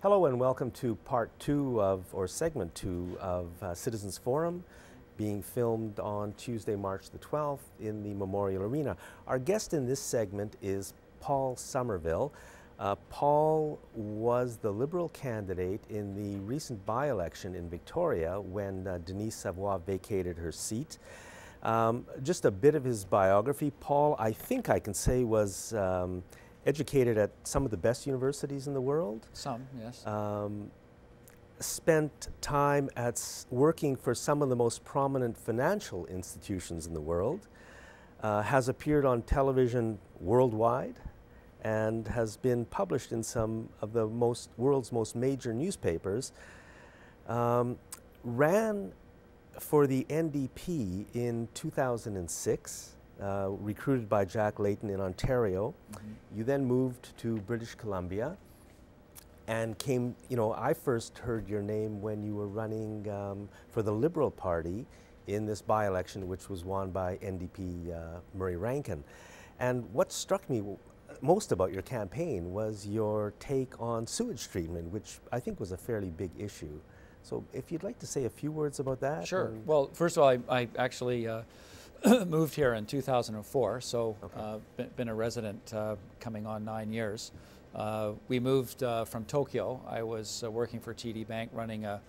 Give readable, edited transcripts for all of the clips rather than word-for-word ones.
Hello and welcome to part 2 of, or segment 2 of Citizens Forum, being filmed on Tuesday, March the 12th in the Memorial Arena. Our guest in this segment is Paul Summerville. Paul was the Liberal candidate in the recent by-election in Victoria when Denise Savoie vacated her seat. Just a bit of his biography. Paul, I think I can say, was educated at some of the best universities in the world. Some, yes. Spent time working for some of the most prominent financial institutions in the world. Has appeared on television worldwide and has been published in some of the world's most major newspapers. Ran for the NDP in 2006. Recruited by Jack Layton in Ontario. Mm-hmm. You then moved to British Columbia and came, I first heard your name when you were running for the Liberal Party in this by-election, which was won by NDP Murray Rankin. And what struck me most about your campaign was your take on sewage treatment, which I think was a fairly big issue. So if you'd like to say a few words about that. Sure. Well, first of all, I actually moved here in 2004, so okay. Been a resident coming on 9 years. We moved from Tokyo. I was working for TD Bank running a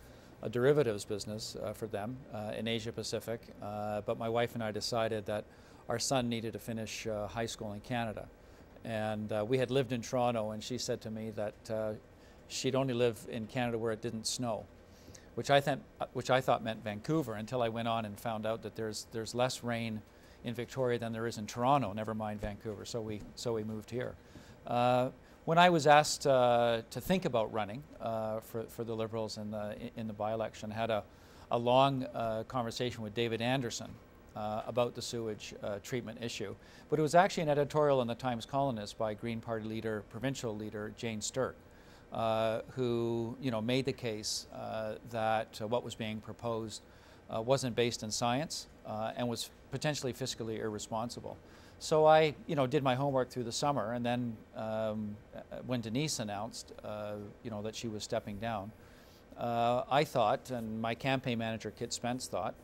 derivatives business for them in Asia Pacific, but my wife and I decided that our son needed to finish high school in Canada. And we had lived in Toronto, and she said to me that she'd only live in Canada where it didn't snow, which I thought meant Vancouver, until I went on and found out that there's less rain in Victoria than there is in Toronto, never mind Vancouver, so we moved here. When I was asked to think about running for the Liberals in the by-election, had a long conversation with David Anderson about the sewage treatment issue, but it was actually an editorial in the Times Colonist by Green Party provincial leader Jane Sturck, who made the case that what was being proposed wasn't based in science and was potentially fiscally irresponsible. So I did my homework through the summer, and then when Denise announced that she was stepping down, I thought, and my campaign manager Kit Spence thought,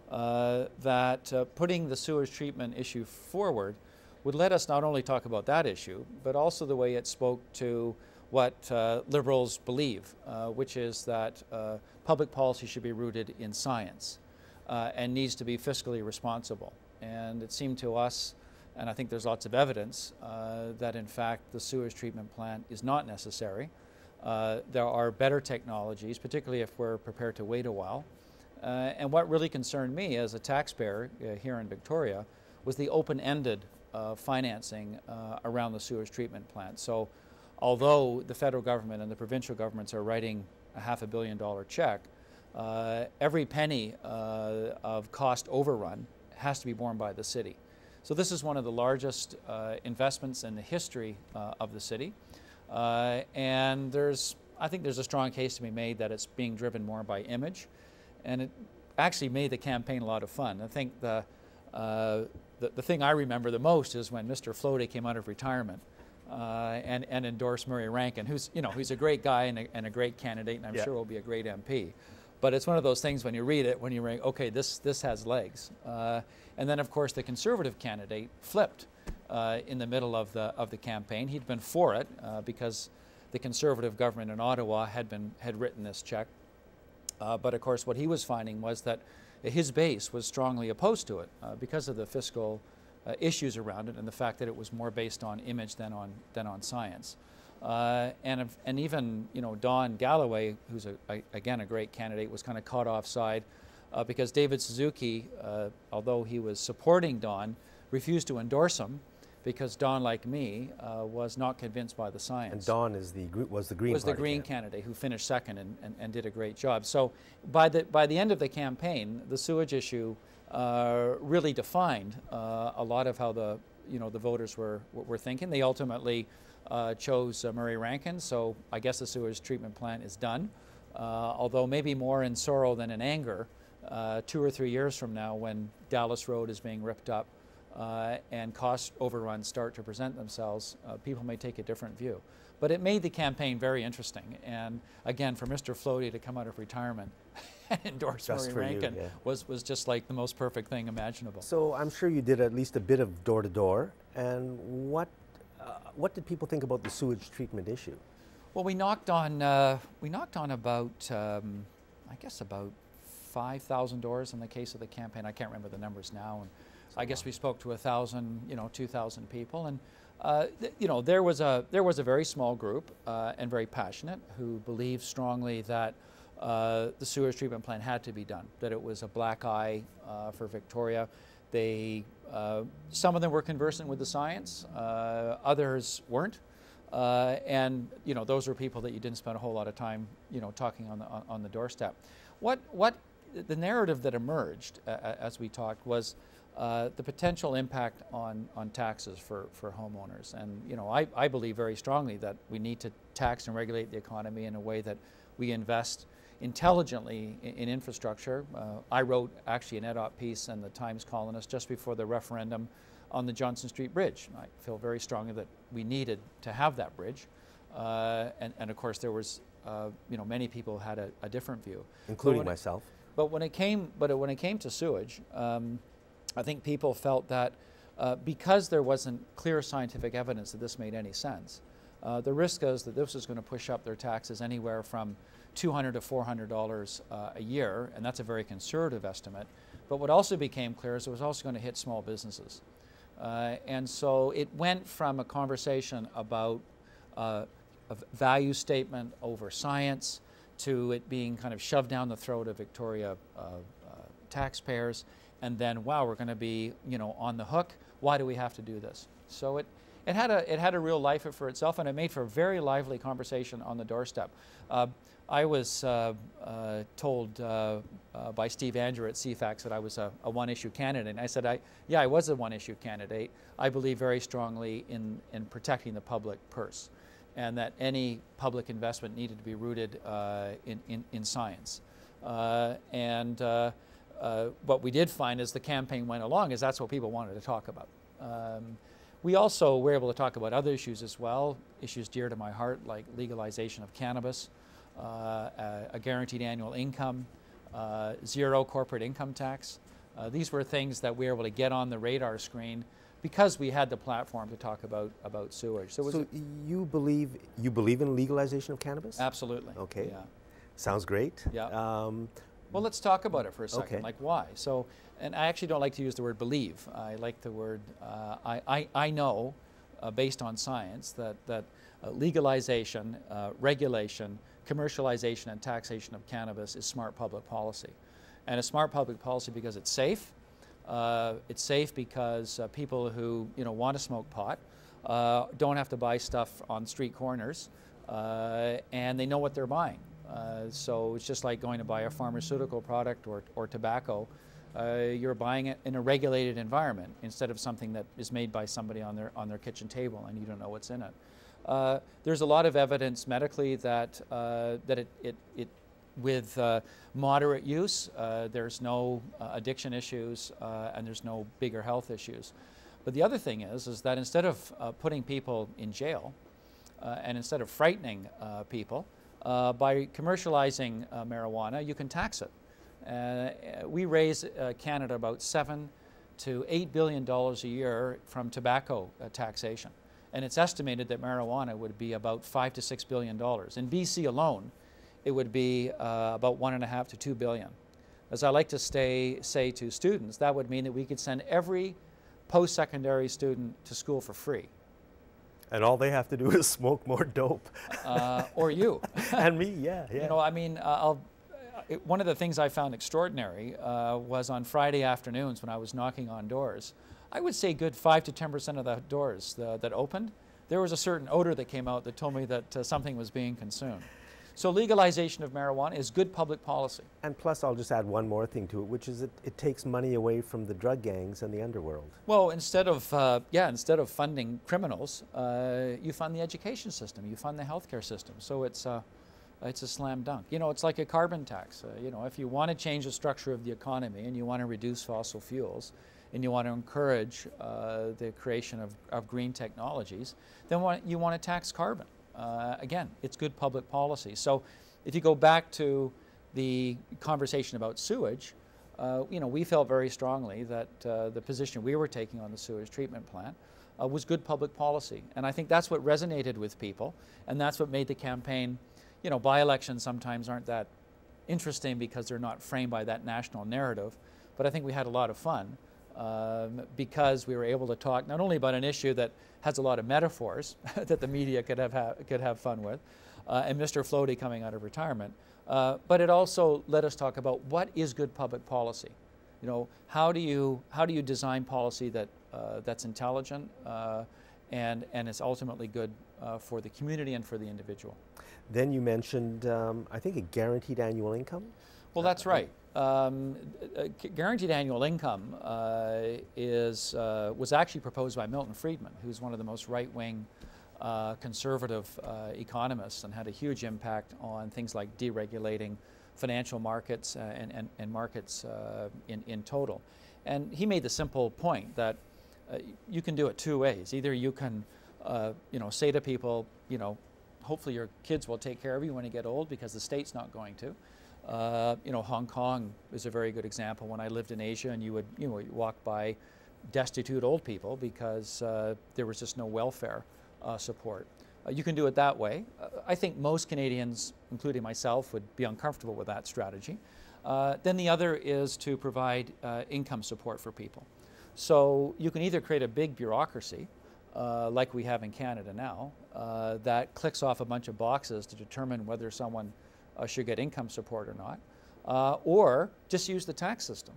that putting the sewage treatment issue forward would let us not only talk about that issue, but also the way it spoke to what Liberals believe, which is that public policy should be rooted in science and needs to be fiscally responsible. And it seemed to us, and I think there's lots of evidence, that in fact the sewage treatment plant is not necessary. There are better technologies, particularly if we're prepared to wait a while. And what really concerned me as a taxpayer here in Victoria was the open-ended financing around the sewage treatment plant. So although the federal government and the provincial governments are writing a $500 million check, every penny of cost overrun has to be borne by the city. So this is one of the largest investments in the history of the city. And I think there's a strong case to be made that it's being driven more by image. And it actually made the campaign a lot of fun. I think the thing I remember the most is when Mr. Floaty came out of retirement and endorsed Murray Rankin, who's a great guy and a great candidate, and I'm sure will be a great MP. But it's one of those things when you read it, when you read, okay, this has legs. And then of course the Conservative candidate flipped in the middle of the campaign. He'd been for it because the Conservative government in Ottawa had written this check. But of course what he was finding was that his base was strongly opposed to it because of the fiscal issues around it and the fact that it was more based on image than on science. And even Don Galloway, who's again a great candidate, was kind of caught offside because David Suzuki, although he was supporting Don, refused to endorse him because Don, like me, was not convinced by the science. And Don was the Green candidate who finished second and did a great job. So by the end of the campaign, the sewage issue really defined a lot of how the voters were thinking. They ultimately chose Murray Rankin, so I guess the sewage treatment plant is done. Although maybe more in sorrow than in anger, 2 or 3 years from now, when Dallas Road is being ripped up and cost overruns start to present themselves, people may take a different view. But it made the campaign very interesting. And again, for Mr. Floaty to come out of retirement and endorse Murray Rankin was just like the most perfect thing imaginable. So I'm sure you did at least a bit of door-to-door. And what did people think about the sewage treatment issue? Well, we knocked on about, I guess about 5,000 doors in the case of the campaign. I can't remember the numbers now. And I guess we spoke to 1,000, 2,000 people. And there was a very small group and very passionate who believed strongly that the sewage treatment plant had to be done, that it was a black eye for Victoria. Some of them were conversant with the science, others weren't, and those were people that you didn't spend a whole lot of time talking on the doorstep. What the narrative that emerged as we talked was the potential impact on taxes for homeowners. And I believe very strongly that we need to tax and regulate the economy in a way that we invest intelligently in infrastructure. I wrote actually an ed-op piece in the Times Colonist just before the referendum on the Johnson Street Bridge. I feel very strongly that we needed to have that bridge. And of course there was, many people had a different view. Including myself. But when it came to sewage, I think people felt that because there wasn't clear scientific evidence that this made any sense, the risk is that this is going to push up their taxes anywhere from $200 to $400 a year, and that's a very conservative estimate. But what also became clear is it was also going to hit small businesses. And so it went from a conversation about a value statement over science to it being kind of shoved down the throat of Victoria taxpayers, and then, wow, we're going to be, on the hook. Why do we have to do this? So it had a real life for itself, and it made for a very lively conversation on the doorstep. I was told by Steve Andrew at CFAX that I was a one-issue candidate, and I said, yeah, I was a one-issue candidate. I believe very strongly in protecting the public purse, and that any public investment needed to be rooted in science. What we did find as the campaign went along is that's what people wanted to talk about. We also were able to talk about other issues as well, issues dear to my heart like legalization of cannabis, a guaranteed annual income, zero corporate income tax. These were things that we were able to get on the radar screen because we had the platform to talk about sewage. So you believe in legalization of cannabis? Absolutely. Okay. Yeah. Sounds great. Yeah. Well, let's talk about it for a second. Okay. Like why? So, and I actually don't like to use the word believe. I like the word. I know, based on science, that legalization, regulation, commercialization, and taxation of cannabis is smart public policy, and it's smart public policy because it's safe. It's safe because people who want to smoke pot don't have to buy stuff on street corners, and they know what they're buying. So it's just like going to buy a pharmaceutical product or tobacco. You're buying it in a regulated environment instead of something that is made by somebody on their kitchen table and you don't know what's in it. There's a lot of evidence medically that it with moderate use, there's no addiction issues and there's no bigger health issues. But the other thing is that instead of putting people in jail and instead of frightening people, by commercializing marijuana, you can tax it. We raise Canada about $7 to $8 billion a year from tobacco taxation. And it's estimated that marijuana would be about $5 to $6 billion. In BC alone, it would be about $1.5 to $2 billion. As I like to say to students, that would mean that we could send every post-secondary student to school for free. And all they have to do is smoke more dope. Or you. And me, yeah. One of the things I found extraordinary was on Friday afternoons when I was knocking on doors. I would say good 5 to 10% of the doors that opened, there was a certain odor that came out that told me that something was being consumed. So legalization of marijuana is good public policy. And plus, I'll just add one more thing to it, which is it takes money away from the drug gangs and the underworld. Well, instead of funding criminals, you fund the education system, you fund the healthcare system. So it's a slam dunk. It's like a carbon tax. If you want to change the structure of the economy and you want to reduce fossil fuels, and you want to encourage the creation of green technologies, then you want to tax carbon. Again, it's good public policy. So if you go back to the conversation about sewage, we felt very strongly that the position we were taking on the sewage treatment plant was good public policy. And I think that's what resonated with people, and that's what made the campaign, by-elections sometimes aren't that interesting because they're not framed by that national narrative, but I think we had a lot of fun because we were able to talk not only about an issue that has a lot of metaphors that the media could have fun with, and Mr. Floaty coming out of retirement, but it also let us talk about what is good public policy. How do you design policy that's intelligent and is ultimately good for the community and for the individual. Then you mentioned, I think, a guaranteed annual income? Well, that's right. Guaranteed annual income was actually proposed by Milton Friedman, who's one of the most right-wing conservative economists, and had a huge impact on things like deregulating financial markets and markets in total. And he made the simple point that you can do it two ways. Either you can say to people, hopefully your kids will take care of you when you get old because the state's not going to. Hong Kong is a very good example. When I lived in Asia, and you would walk by destitute old people because there was just no welfare support. You can do it that way. I think most Canadians, including myself, would be uncomfortable with that strategy. Then the other is to provide income support for people. So you can either create a big bureaucracy, like we have in Canada now, that clicks off a bunch of boxes to determine whether someone should get income support or not, or just use the tax system.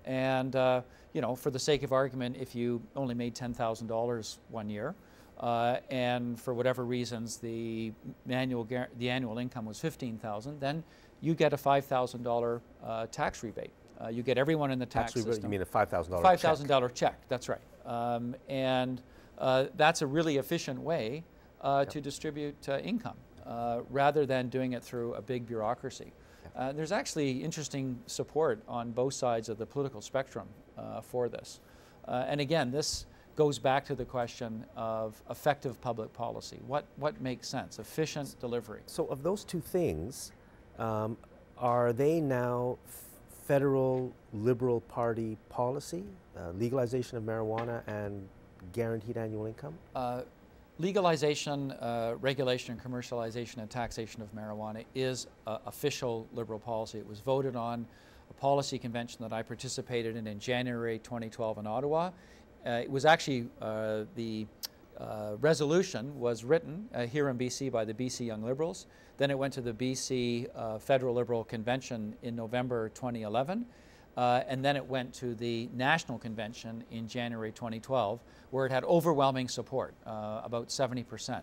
And for the sake of argument, if you only made $10,000 one year, and for whatever reasons the annual income was $15,000, then you get a $5,000 tax rebate. You get everyone in the tax system. You mean a $5,000 $5,000 check, that's right. And that's a really efficient way to distribute income, rather than doing it through a big bureaucracy. There's actually interesting support on both sides of the political spectrum for this. And again, this goes back to the question of effective public policy. What makes sense? Efficient delivery. So of those two things, are they now federal Liberal Party policy, legalization of marijuana and guaranteed annual income? Legalization, regulation, and commercialization and taxation of marijuana is official Liberal policy. It was voted on a policy convention that I participated in January 2012 in Ottawa. It was actually, the resolution was written here in BC by the BC Young Liberals. Then it went to the BC Federal Liberal Convention in November 2011. And then it went to the National Convention in January 2012, where it had overwhelming support. About 70%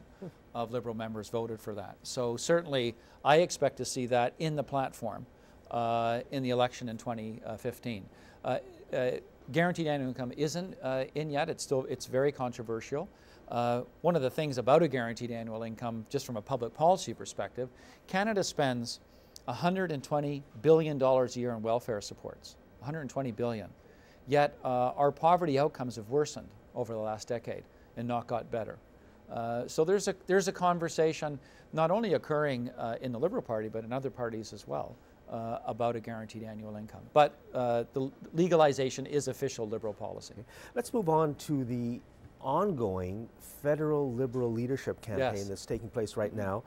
of Liberal members voted for that. So certainly, I expect to see that in the platform in the election in 2015. Guaranteed annual income isn't in yet. It's very controversial. One of the things about a guaranteed annual income, just from a public policy perspective, Canada spends $120 billion a year in welfare supports. 120 billion. Yet our poverty outcomes have worsened over the last decade and not got better. So there's a conversation not only occurring in the Liberal Party but in other parties as well about a guaranteed annual income. But the legalization is official Liberal policy. Let's move on to the ongoing federal Liberal leadership campaign that's taking place right now.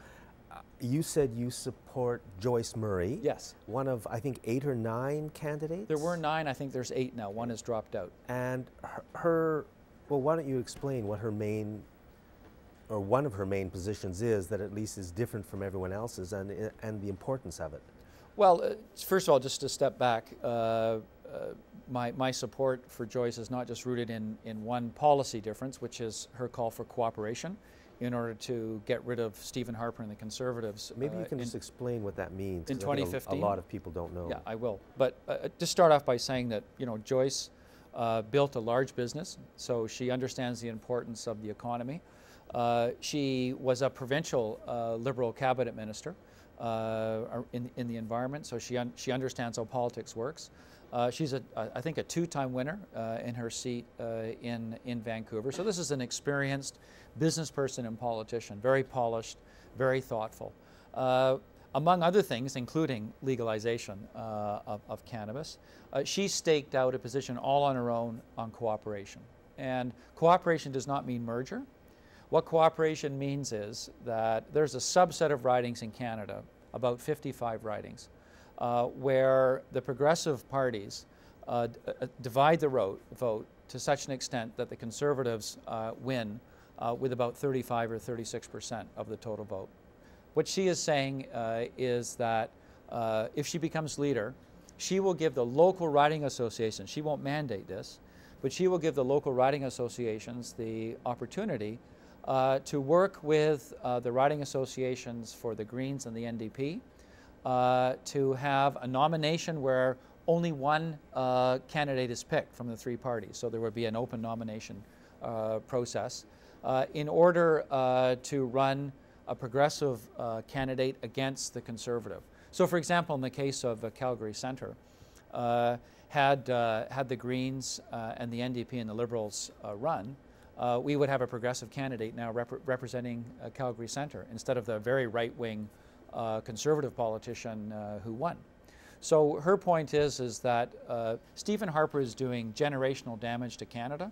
You said you support Joyce Murray. Yes. One of, I think, 8 or 9 candidates? There were 9. I think there's 8 now. One has dropped out. And well, why don't you explain what her main, or one of her main positions is that at least is different from everyone else's, and the importance of it? Well, first of all, just to step back, my support for Joyce is not just rooted in one policy difference, which is her call for cooperation in order to get rid of Stephen Harper and the Conservatives. Maybe you can just explain what that means. In 2015? A lot of people don't know. Yeah, I will. But just start off by saying that, Joyce built a large business, so she understands the importance of the economy. She was a provincial Liberal cabinet minister in the environment, so she understands how politics works. She's, I think, a two-time winner in her seat in Vancouver. So this is an experienced business person and politician, very polished, very thoughtful. Among other things, including legalization of cannabis, she staked out a position all on her own on cooperation. And cooperation does not mean merger. What cooperation means is that there's a subset of ridings in Canada, about 55 ridings, where the progressive parties divide the vote to such an extent that the Conservatives win with about 35 or 36% of the total vote. What she is saying is that if she becomes leader, she will give the local riding associations, she won't mandate this, but she will give the local riding associations the opportunity to work with the riding associations for the Greens and the NDP to have a nomination where only one candidate is picked from the three parties. So there would be an open nomination process in order to run a progressive candidate against the Conservative. So for example, in the case of Calgary Centre, had the Greens and the NDP and the Liberals run, we would have a progressive candidate now representing Calgary Centre instead of the very right-wing Conservative politician who won. So her point is that Stephen Harper is doing generational damage to Canada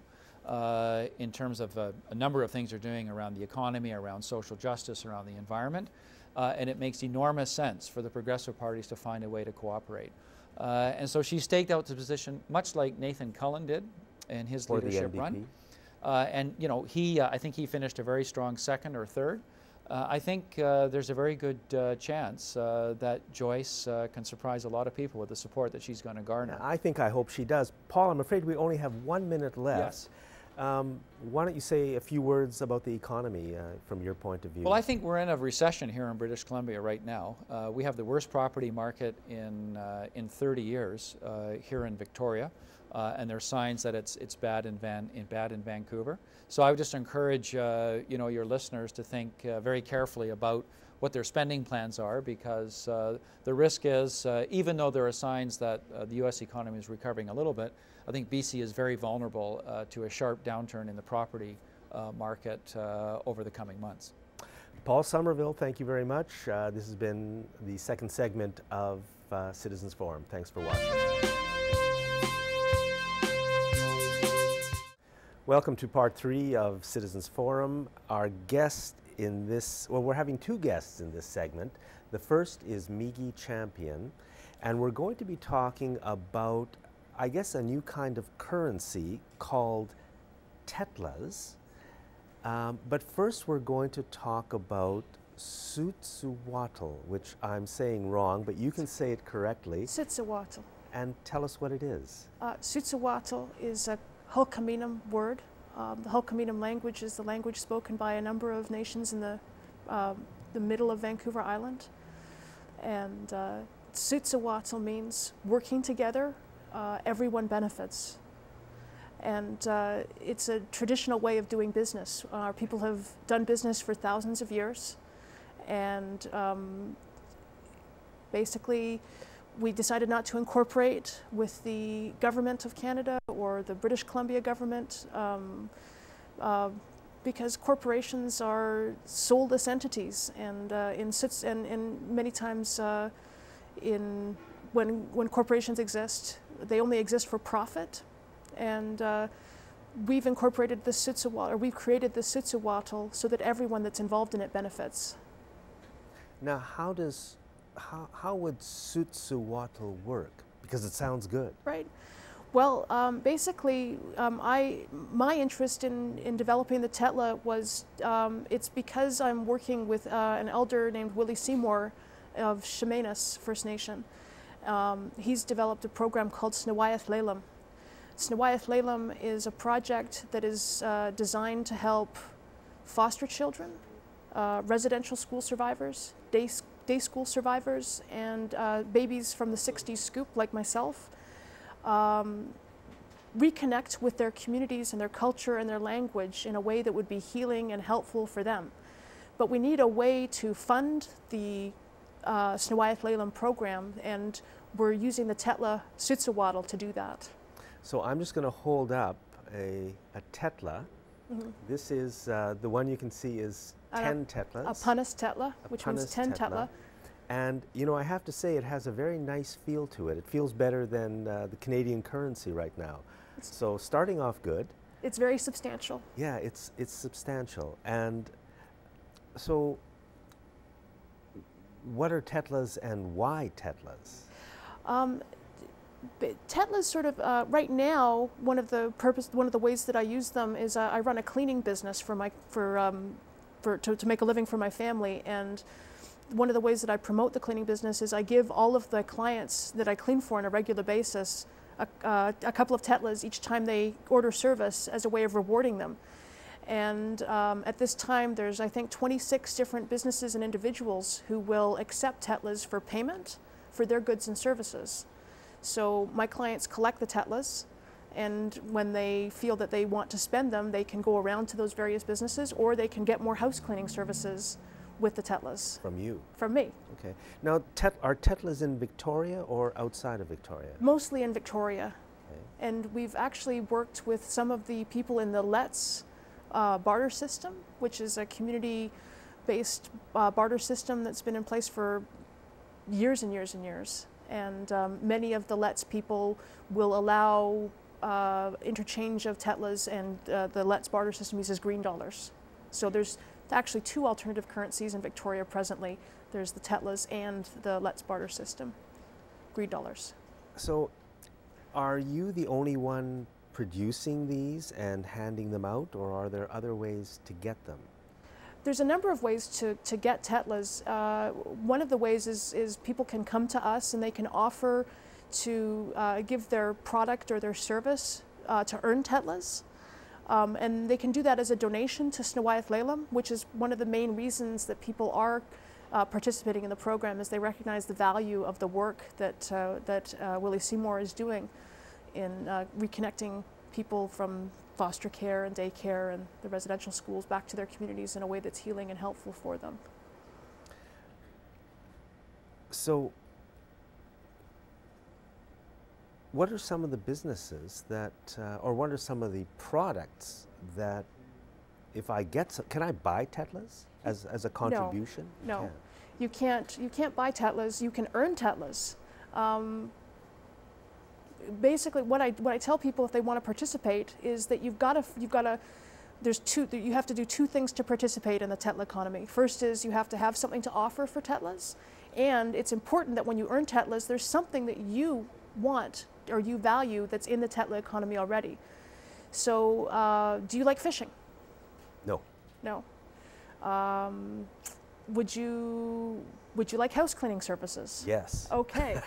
in terms of a number of things they're doing around the economy, around social justice, around the environment, and it makes enormous sense for the progressive parties to find a way to cooperate. And so she staked out the position much like Nathan Cullen did in his leadership run. And you know, I think he finished a very strong second or third. I think there's a very good chance that Joyce can surprise a lot of people with the support that she's going to garner. I hope she does. Paul, I'm afraid we only have 1 minute left. Yes. Why don't you say a few words about the economy from your point of view? Well, I think we're in a recession here in British Columbia right now. We have the worst property market in 30 years here in Victoria. And there are signs that it's bad in Vancouver. So I would just encourage you know, your listeners to think very carefully about what their spending plans are, because the risk is, even though there are signs that the U.S. economy is recovering a little bit, I think BC is very vulnerable to a sharp downturn in the property market over the coming months. Paul Summerville, thank you very much. This has been the second segment of Citizens Forum. Thanks for watching. Welcome to part 3 of Citizens Forum. Our guest in this, well, we're having 2 guests in this segment. The first is Meaghie Champion, and we're going to be talking about, I guess, a new kind of currency called tetlas. But first we're going to talk about Tsuutsuwatl, which I'm saying wrong, but you can say it correctly. Tsuutsuwatl. And tell us what it is. Tsuutsuwatl is a Hul'qumi'num word. The Hul'qumi'num language is the language spoken by a number of nations in the middle of Vancouver Island. And Tsuutsuwatl means working together, everyone benefits. And it's a traditional way of doing business. Our people have done business for thousands of years. And basically, we decided not to incorporate with the government of Canada or the British Columbia government because corporations are soulless entities, and many times when corporations exist, they only exist for profit. And we've incorporated the Tsuutsuwatl, or we've created the Tsuutsuwatl so that everyone that's involved in it benefits. Now, how would Tsuutsuwatl work? Because it sounds good. Right. Well, basically, my interest in developing the Tetla was, it's because I'm working with an elder named Willie Seymour of Chemainus First Nation. He's developed a program called Snewayath Lelam. Snewayath Lelam is a project that is designed to help foster children, residential school survivors, day school survivors, and babies from the 60s scoop like myself reconnect with their communities and their culture and their language in a way that would be healing and helpful for them. But we need a way to fund the Snowiath Leyland program, and we're using the Tetla Sutsawaddle to do that. So I'm just going to hold up a Tetla. Mm-hmm. This is the one you can see is 10 Tetlas. A Punnis Tetla, which means 10 Tetla. And you know, I have to say it has a very nice feel to it. It feels better than the Canadian currency right now. So starting off good. It's very substantial. Yeah, it's substantial. And so what are Tetlas and why Tetlas? Tetlas sort of right now, one of the ways that I use them is I run a cleaning business to make a living for my family, and one of the ways that I promote the cleaning business is I give all of the clients that I clean for on a regular basis a couple of Tetlas each time they order service as a way of rewarding them. And at this time, there's, I think, 26 different businesses and individuals who will accept Tetlas for payment for their goods and services. So my clients collect the Tetlas, and when they feel that they want to spend them, they can go around to those various businesses, or they can get more house cleaning services with the Tetlas. From you? From me. Okay. Now, are Tetlas in Victoria or outside of Victoria? Mostly in Victoria. Okay. And we've actually worked with some of the people in the Let's barter system, which is a community-based barter system that's been in place for years and years and years. And many of the Let's people will allow interchange of Tetlas, and the Let's barter system uses green dollars. So there's actually two alternative currencies in Victoria presently. There's the Tetlas and the Let's barter system, green dollars. So are you the only one producing these and handing them out, or are there other ways to get them? There's a number of ways to get Tetlas. One of the ways is people can come to us and they can offer to give their product or their service to earn Tetlas. And they can do that as a donation to Snowiath Leyland, which is one of the main reasons that people are participating in the program, is they recognize the value of the work that Willie Seymour is doing in reconnecting people from foster care and daycare and the residential schools back to their communities in a way that's healing and helpful for them. So what are some of the businesses that, or what are some of the products that, if I get some, can I buy Tetlas as a contribution? No, you can't buy Tetlas. You can earn Tetlas. Basically, what I tell people if they want to participate is that you have to do two things to participate in the Tetla economy. First is you have to have something to offer for Tetlas, and it's important that when you earn Tetlas, there's something that you want or you value that's in the Tetla economy already. So, do you like fishing? No. No. Would you like house cleaning services? Yes. Okay.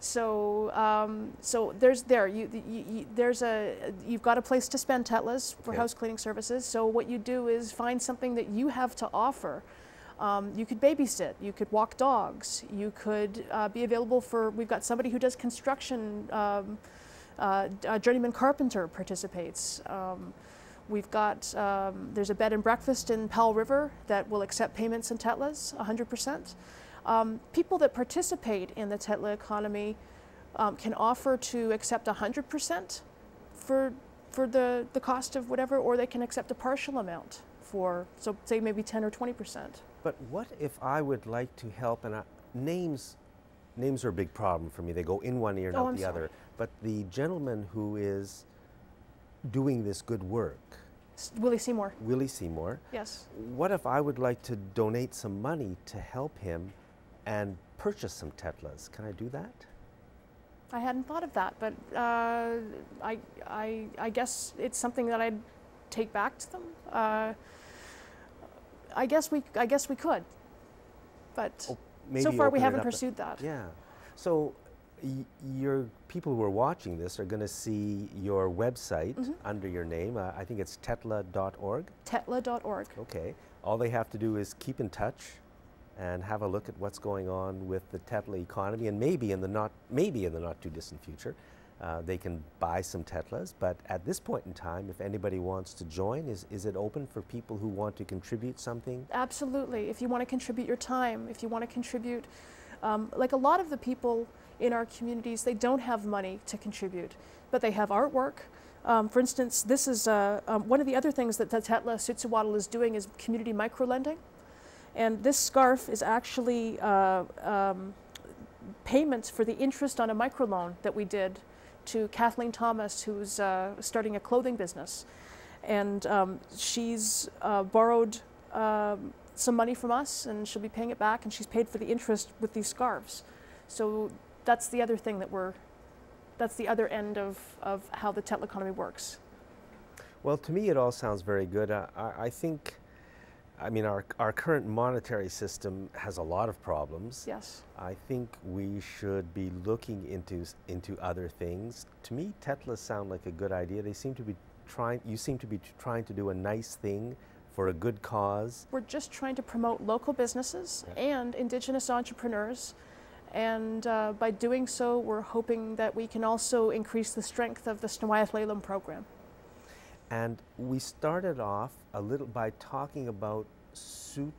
So so you've got a place to spend Tetlas for house cleaning services. So what you do is find something that you have to offer. You could babysit. You could walk dogs. You could be available for. We've got somebody who does construction. A journeyman carpenter participates. We've got, there's a bed and breakfast in Powell River that will accept payments in Tetlas, 100%. People that participate in the Tetla economy can offer to accept 100% for the cost of whatever, or they can accept a partial amount for, so say maybe 10 or 20%. But what if I would like to help, and names are a big problem for me. They go in one ear and out the other. But the gentleman who is doing this good work, Willie Seymour. Willie Seymour. Yes. What if I would like to donate some money to help him and purchase some Tetlas? Can I do that? I hadn't thought of that, but I guess it's something that I'd take back to them. I guess we could, but so far we haven't pursued that. Yeah. So your people who are watching this are going to see your website under your name. I think it's tetla.org. Tetla.org. Okay. All they have to do is keep in touch and have a look at what's going on with the Tetla economy, and maybe in the not too distant future, They can buy some Tetlas, but at this point in time, if anybody wants to join, is it open for people who want to contribute something? Absolutely. If you want to contribute your time, if you want to contribute, like a lot of the people in our communities, they don't have money to contribute, but they have artwork. For instance, this is one of the other things that the Tetla Sutsuwatl is doing is community microlending. And this scarf is actually payments for the interest on a microloan that we did to Kathleen Thomas, who's starting a clothing business. And she's borrowed some money from us, and she'll be paying it back, and she's paid for the interest with these scarves. So that's the other thing that that's the other end of how the Tetla economy works. Well, to me it all sounds very good. I think, I mean, our current monetary system has a lot of problems. Yes. I think we should be looking into other things. To me, Tetlas sound like a good idea. They seem to be you seem to be trying to do a nice thing for a good cause. We're just trying to promote local businesses and Indigenous entrepreneurs. And by doing so, we're hoping that we can also increase the strength of the Snowiath Lalum program. And we started off a little by talking about Sutsuwatl.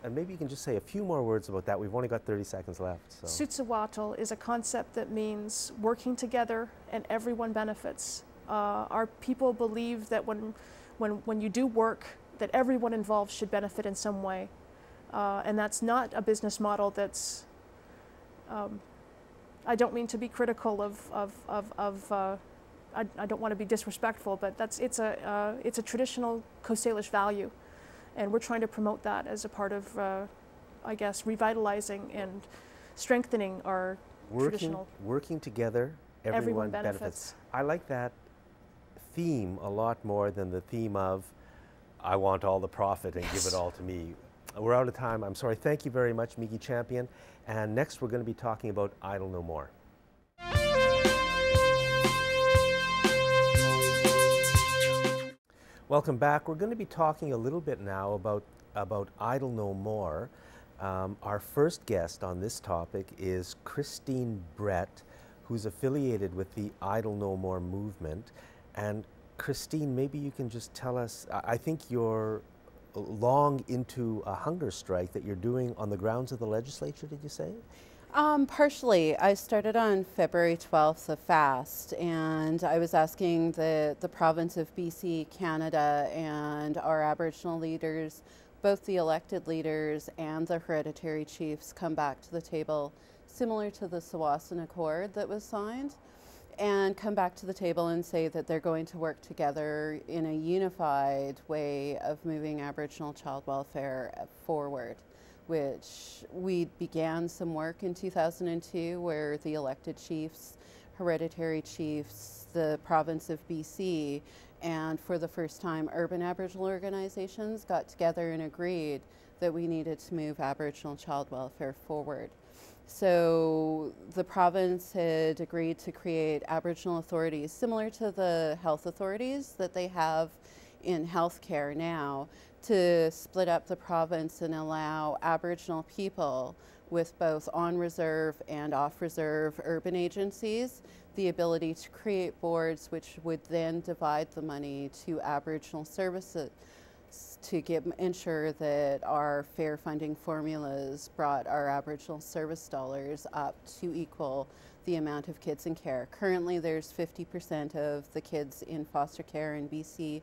And maybe you can just say a few more words about that. We've only got 30 seconds left. So. Sutsuwatl is a concept that means working together and everyone benefits. Our people believe that when you do work, that everyone involved should benefit in some way. And that's not a business model that's, I don't mean to be critical I don't want to be disrespectful, but it's a traditional Coast Salish value, and we're trying to promote that as a part of, I guess, revitalizing and strengthening our traditional. Working together, everyone benefits. I like that theme a lot more than the theme of, I want all the profit and give it all to me. We're out of time. I'm sorry. Thank you very much, Meaghie Champion. And next, we're going to be talking about Idle No More. Welcome back. We're going to be talking a little bit now about Idle No More. Our first guest on this topic is Christine Brett, who's affiliated with the Idle No More movement. And Christine, maybe you can just tell us, I think you're long into a hunger strike that you're doing on the grounds of the legislature, did you say? Partially. I started on February 12th a fast, and I was asking the province of BC, Canada, and our Aboriginal leaders, both the elected leaders and the hereditary chiefs, come back to the table similar to the Tsawwassen Accord that was signed, and come back to the table and say that they're going to work together in a unified way of moving Aboriginal child welfare forward, which we began some work in 2002 where the elected chiefs, hereditary chiefs, the province of BC, and for the first time urban Aboriginal organizations got together and agreed that we needed to move Aboriginal child welfare forward. So the province had agreed to create Aboriginal authorities similar to the health authorities that they have in healthcare now, to split up the province and allow Aboriginal people with both on-reserve and off-reserve urban agencies the ability to create boards which would then divide the money to Aboriginal services to ensure that our fair funding formulas brought our Aboriginal service dollars up to equal the amount of kids in care. Currently there's 50% of the kids in foster care in BC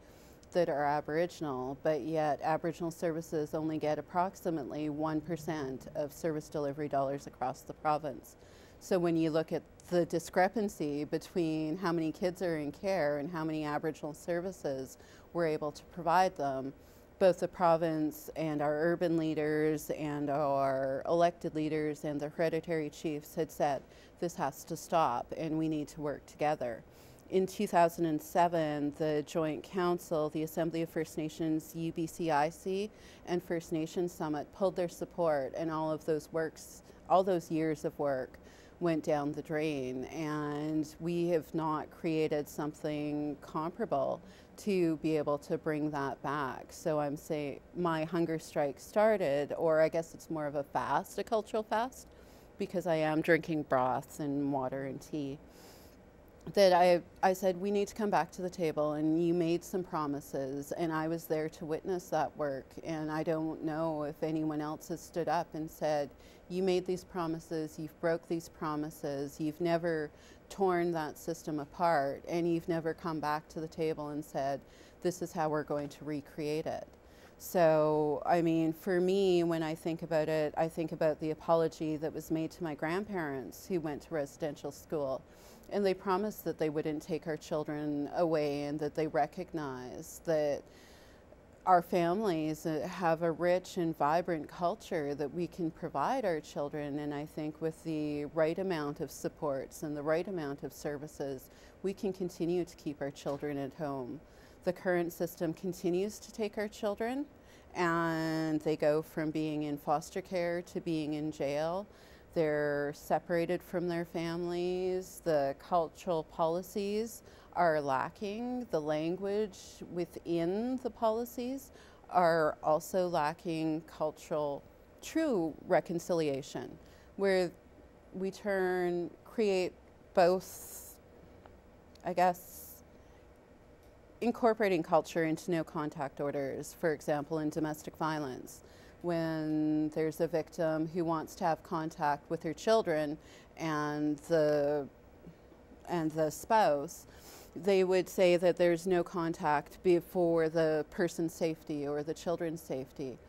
that are Aboriginal, but yet Aboriginal services only get approximately 1% of service delivery dollars across the province. So when you look at the discrepancy between how many kids are in care and how many Aboriginal services we're able to provide them, both the province and our urban leaders and our elected leaders and the hereditary chiefs had said this has to stop and we need to work together. In 2007, the Joint Council, the Assembly of First Nations, UBCIC, and First Nations Summit pulled their support, and all those years of work went down the drain, and we have not created something comparable to be able to bring that back. So I'm saying my hunger strike started, or I guess it's more of a fast, a cultural fast, because I am drinking broths and water and tea, that I said, we need to come back to the table, and you made some promises, and I was there to witness that work, and I don't know if anyone else has stood up and said, you made these promises, you've broke these promises, you've never torn that system apart, and you've never come back to the table and said, this is how we're going to recreate it. So, I mean, for me, when I think about it, I think about the apology that was made to my grandparents who went to residential school. And they promised that they wouldn't take our children away, and that they recognize that our families have a rich and vibrant culture that we can provide our children. And I think with the right amount of supports and the right amount of services, we can continue to keep our children at home. The current system continues to take our children, and they go from being in foster care to being in jail. They're separated from their families. The cultural policies are lacking. The language within the policies are also lacking cultural, true reconciliation, where we create both, I guess, incorporating culture into no contact orders, for example, in domestic violence. When there's a victim who wants to have contact with her children and the spouse, they would say that there's no contact for the person's safety or the children's safety.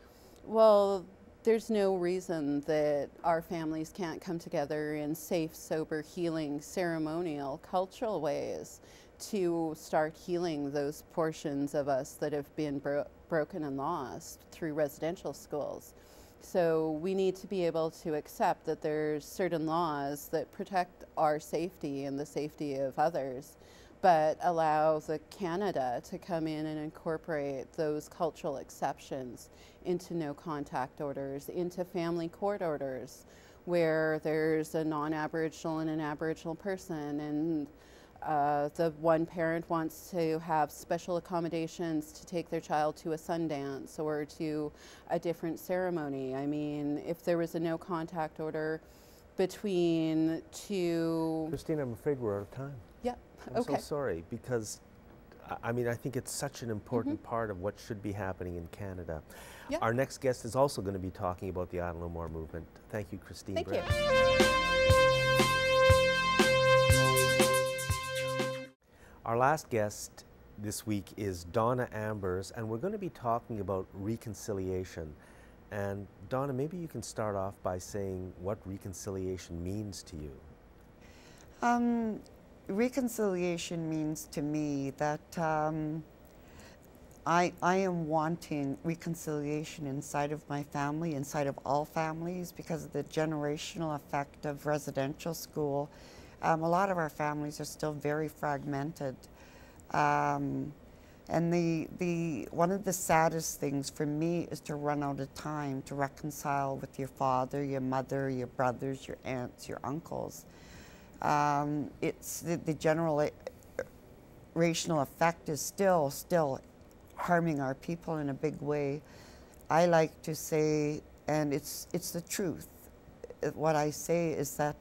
Well, there's no reason that our families can't come together in safe, sober, healing, ceremonial, cultural ways to start healing those portions of us that have been broken and lost through residential schools. So we need to be able to accept that there's certain laws that protect our safety and the safety of others, but allow Canada to come in and incorporate those cultural exceptions into no contact orders, into family court orders, where there's a non-Aboriginal and an Aboriginal person, and the one parent wants to have special accommodations to take their child to a Sundance or to a different ceremony. I mean, if there was a no contact order between two... Christine, I'm afraid we're out of time. Yeah, I'm okay. so sorry, because I mean, I think it's such an important part of what should be happening in Canada. Yep. Our next guest is also going to be talking about the Idle No More movement. Thank you, Christine. Thank Brett. you. Our last guest this week is Donna Ambers, and we're going to be talking about reconciliation. And Donna, maybe you can start off by saying what reconciliation means to you. Reconciliation means to me that I am wanting reconciliation inside of my family, inside of all families, because of the generational effect of residential school. A lot of our families are still very fragmented. And one of the saddest things for me is to run out of time to reconcile with your father, your mother, your brothers, your aunts, your uncles. It's the generational effect is still harming our people in a big way. I like to say, and it's the truth, what I say is that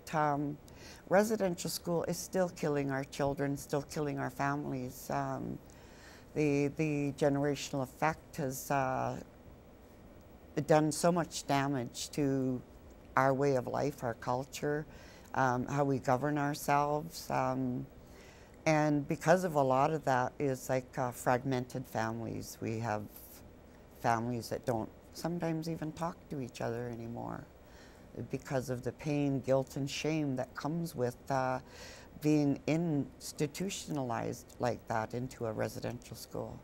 residential school is still killing our children, still killing our families. The generational effect has done so much damage to our way of life, our culture, how we govern ourselves. And because of a lot of that is like fragmented families. We have families that don't sometimes even talk to each other anymore because of the pain, guilt, and shame that comes with being institutionalized like that into a residential school.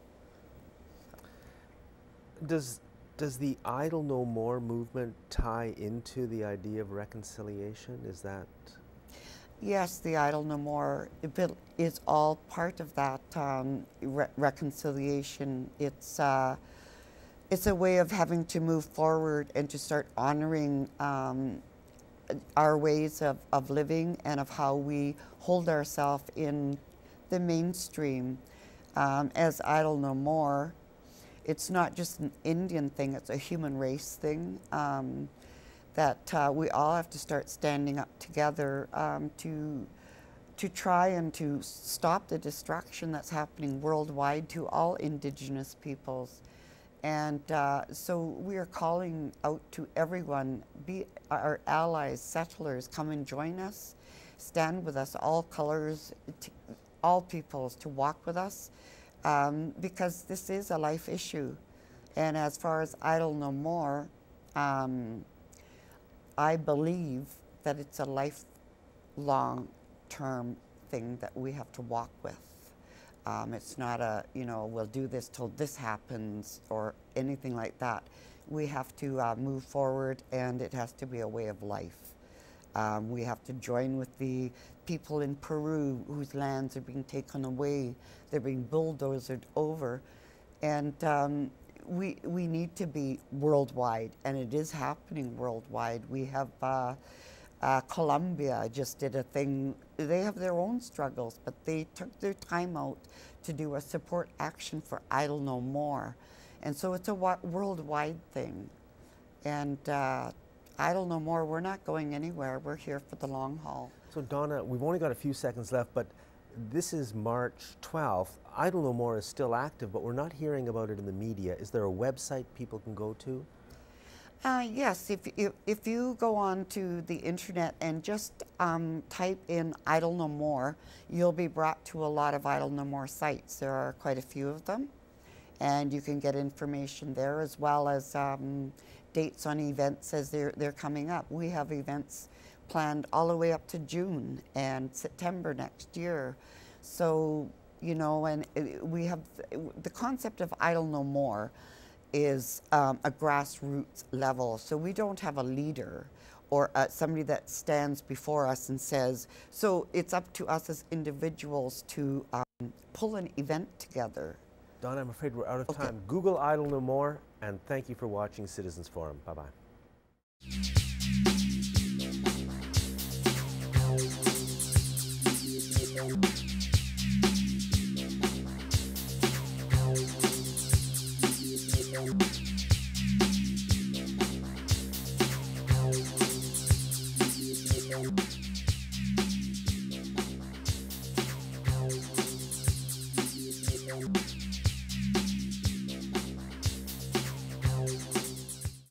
Does the Idle No More movement tie into the idea of reconciliation? Is that? Yes, the Idle No More is all part of that reconciliation. It's a way of having to move forward and to start honoring our ways of living and of how we hold ourselves in the mainstream. As Idle No More, it's not just an Indian thing, it's a human race thing. that we all have to start standing up together to try and to stop the destruction that's happening worldwide to all Indigenous peoples. And so we are calling out to everyone, be our allies, settlers, come and join us, stand with us, all colors, all peoples, to walk with us, because this is a life issue. And as far as Idle No More, I believe that it's a lifelong term thing that we have to walk with. It's not a, you know, we'll do this till this happens or anything like that. We have to move forward, and it has to be a way of life. We have to join with the people in Peru whose lands are being taken away. They're being bulldozed over. And we need to be worldwide, and it is happening worldwide. We have Colombia just did a thing. They have their own struggles, but they took their time out to do a support action for Idle No More. And so it's a worldwide thing. And Idle No More, we're not going anywhere. We're here for the long haul. So Donna, we've only got a few seconds left, but this is March 12th. Idle No More is still active, but we're not hearing about it in the media. Is there a website people can go to? Yes, if you go on to the internet and just type in Idle No More, you'll be brought to a lot of Idle No More sites. There are quite a few of them, and you can get information there, as well as dates on events as they're coming up. We have events planned all the way up to June and September next year. So, you know, and we have the concept of Idle No More is a grassroots level. So we don't have a leader or somebody that stands before us and says, so it's up to us as individuals to pull an event together. Donna, I'm afraid we're out of time. Google Idle No More, and thank you for watching Citizens Forum. Bye-bye.